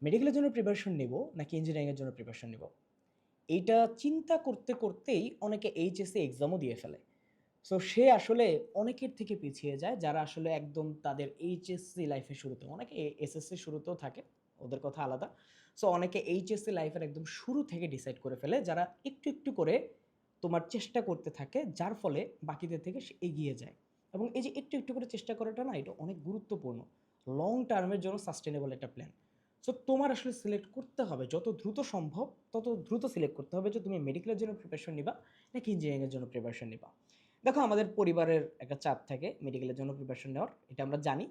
মেডিকেলের জন্য প্রিপারেশন নেব নাকি ইঞ্জিনিয়ারিংয়ের জন্য প্রিপারেশন নেব, এইটা চিন্তা করতে করতেই অনেকে এইচএসসি এক্সামও দিয়ে ফেলে। সো সে আসলে অনেকের থেকে পিছিয়ে যায় যারা আসলে একদম তাদের এইচএসসি লাইফের শুরুতে, অনেকে এসএসসি শুরুতেও থাকে, ওদের কথা আলাদা। সো অনেকে এইচএসসি লাইফের একদম শুরু থেকে ডিসাইড করে ফেলে, যারা একটু একটু করে তোমার চেষ্টা করতে থাকে, যার ফলে বাকিদের থেকে সে এগিয়ে যায়। এবং এই যে একটু একটু করে চেষ্টা করাটা না, এটা অনেক গুরুত্বপূর্ণ লং টার্মের জন্য সাস্টেনেবল একটা প্ল্যান। সো তোমার আসলে সিলেক্ট করতে হবে যত দ্রুত সম্ভব, তত দ্রুত সিলেক্ট করতে হবে যে তুমি মেডিকেলের জন্য প্রিপারেশন নিবা নাকি ইঞ্জিনিয়ারিংয়ের জন্য প্রিপারেশন নিবা। দেখো, আমাদের পরিবারের একটা চাপ থাকে মেডিকেলের জন্য প্রিপারেশন নেওয়ার, এটা আমরা জানি।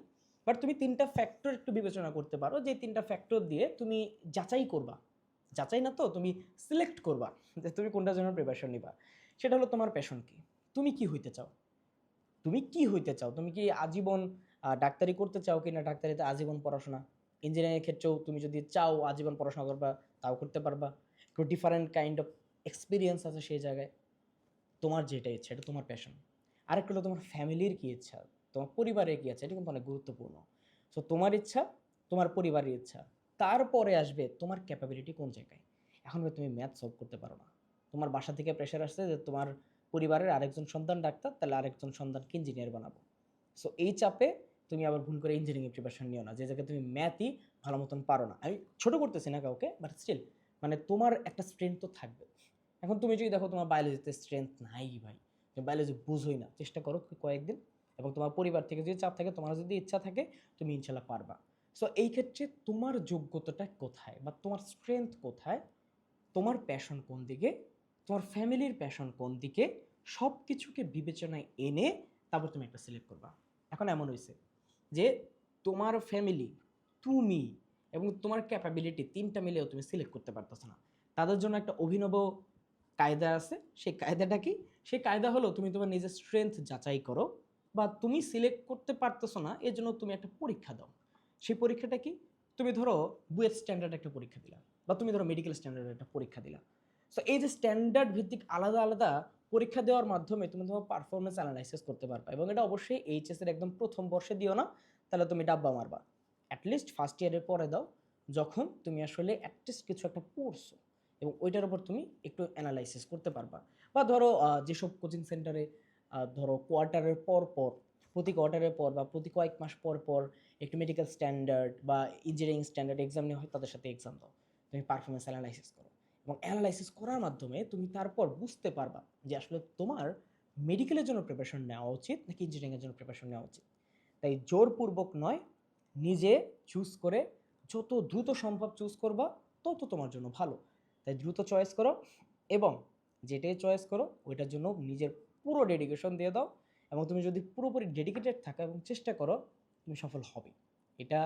বাট তুমি ৩টা ফ্যাক্টর একটু বিবেচনা করতে পারো, যে ৩টা ফ্যাক্টর দিয়ে তুমি যাচাই করবা, যাচাই না তো তুমি সিলেক্ট করবা যে তুমি কোনটার জন্য প্রিপারেশন নিবা। সেটা হলো তোমার প্যাশন কি, তুমি কি হইতে চাও, তুমি কি হইতে চাও, তুমি কি আজীবন ডাক্তারি করতে চাও কি না ডাক্তারিতে আজীবন পড়াশোনা। ইঞ্জিনিয়ারিং ক্ষেত্রেও তুমি যদি চাও আজীবন পড়াশোনা করবা, তাও করতে পারবা। একটু ডিফারেন্ট কাইন্ড অফ এক্সপিরিয়েন্স আছে সেই জায়গায়। তোমার যেটা ইচ্ছা এটা তোমার প্যাশন। আরেকটা হলো তোমার ফ্যামিলির কী ইচ্ছা, তোমার পরিবারের কী ইচ্ছা, এটা কিন্তু অনেক গুরুত্বপূর্ণ। সো তোমার ইচ্ছা, তোমার পরিবারের ইচ্ছা, তারপরে আসবে তোমার ক্যাপাবিলিটি কোন জায়গায়। এখন তুমি ম্যাথ সলভ করতে পারো না, তোমার বাসা থেকে প্রেশার আসছে যে তোমার পরিবারের আরেকজন সন্তান ডাক্তার, তাহলে আরেকজন সন্তানকে ইঞ্জিনিয়ার বানাবো। সো এই চাপে তুমি আবার ভুল করে ইঞ্জিনিয়ারিং প্রিপারেশন নিও না, যে জায়গায় তুমি ম্যাথই ভালো মতন পারো না। আমি ছোটো করতেছি না কাউকে, বাট স্টিল মানে তোমার একটা স্ট্রেংথ তো থাকবে। এখন তুমি যদি দেখো তোমার বায়োলজিতে স্ট্রেংথ নাই ভাই, তুমি বায়োলজি বুঝোই না, চেষ্টা করো কয়েকদিন, এবং তোমার পরিবার থেকে যদি চাপ থাকে, তোমার যদি ইচ্ছা থাকে, তুমি ইনশাল্লাহ পারবা। সো এই ক্ষেত্রে তোমার যোগ্যতাটা কোথায় বা তোমার স্ট্রেংথ কোথায়, তোমার প্যাশন কোন দিকে, তোমার ফ্যামিলির প্যাশন কোন দিকে, সব কিছুকে বিবেচনায় এনে তারপর তুমি একটা সিলেক্ট করবা। এখন এমন হয়েছে যে তোমার ফ্যামিলি, তুমি এবং তোমার ক্যাপাবিলিটি ৩টা মিলেও তুমি সিলেক্ট করতে পারতেছো না। তাদের জন্য একটা অভিনব কায়দা আছে। সেই কায়দাটা কি? সেই কায়দা হলো তুমি তোমার নিজের স্ট্রেংথ যাচাই করো, বা তুমি সিলেক্ট করতে পারতেছো না এর জন্য তুমি একটা পরীক্ষা দাও। সেই পরীক্ষাটা কি? তুমি ধরো বুয়েট স্ট্যান্ডার্ড একটা পরীক্ষা দিলা, বা তুমি ধরো মেডিকেল স্ট্যান্ডার্ডের একটা পরীক্ষা দিলা। সো এই যে স্ট্যান্ডার্ড ভিত্তিক আলাদা আলাদা পরীক্ষা দেওয়ার মাধ্যমে তুমি তোমার পারফরমেন্স অ্যানালাইসিস করতে পারবা, এবং এটা অবশ্যই এইচএসের একদম প্রথম বর্ষে দিও না, তাহলে তুমি ডাব্বা মারবা। অ্যাটলিস্ট ফার্স্ট ইয়ারের পরে দাও, যখন তুমি আসলে অ্যাটলিস্ট কিছু একটা পড়ছো এবং ওইটার উপর তুমি একটু অ্যানালাইসিস করতে পারবা। বা ধরো যেসব কোচিং সেন্টারে ধরো কোয়ার্টারের পর পর, প্রতি কোয়ার্টারের পর বা প্রতি কয়েক মাস পর পর একটু মেডিকেল স্ট্যান্ডার্ড বা ইঞ্জিনিয়ারিং স্ট্যান্ডার্ড এক্সাম নেওয়া হয়, তাদের সাথে এক্সাম দাও, তুমি পারফরমেন্স অ্যানালাইসিস করো। এবং অ্যানালাইসিস করার মাধ্যমে তুমি তারপর বুঝতে পারবা যে আসলে তোমার মেডিকেলের জন্য প্রিপারেশন নেওয়া উচিত নাকি ইঞ্জিনিয়ারিংয়ের জন্য প্রিপারেশন নেওয়া উচিত। তাই জোরপূর্বক নয়, নিজে চুজ করে যত দ্রুত সম্ভব চুজ করবা, তত তোমার জন্য ভালো। তাই দ্রুত চয়েস করো, এবং যেটাই চয়েস করো ওইটার জন্য নিজের পুরো ডেডিকেশন দিয়ে দাও। এবং তুমি যদি পুরোপুরি ডেডিকেটেড থাকো এবং চেষ্টা করো, তুমি সফল হবে। এটা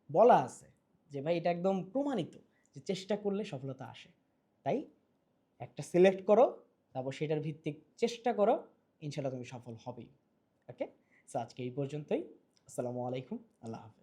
বলা আছে যে ভাই, এটা একদম প্রমাণিত যে চেষ্টা করলে সফলতা আসে। তাই একটা সিলেক্ট করো, তারপর সেটার ভিত্তিক চেষ্টা করো, ইনশাল্লাহ তুমি সফল হবেই। ওকে, সো আজকে এই পর্যন্তই। আসসালামু আলাইকুম, আল্লাহ হাফেজ।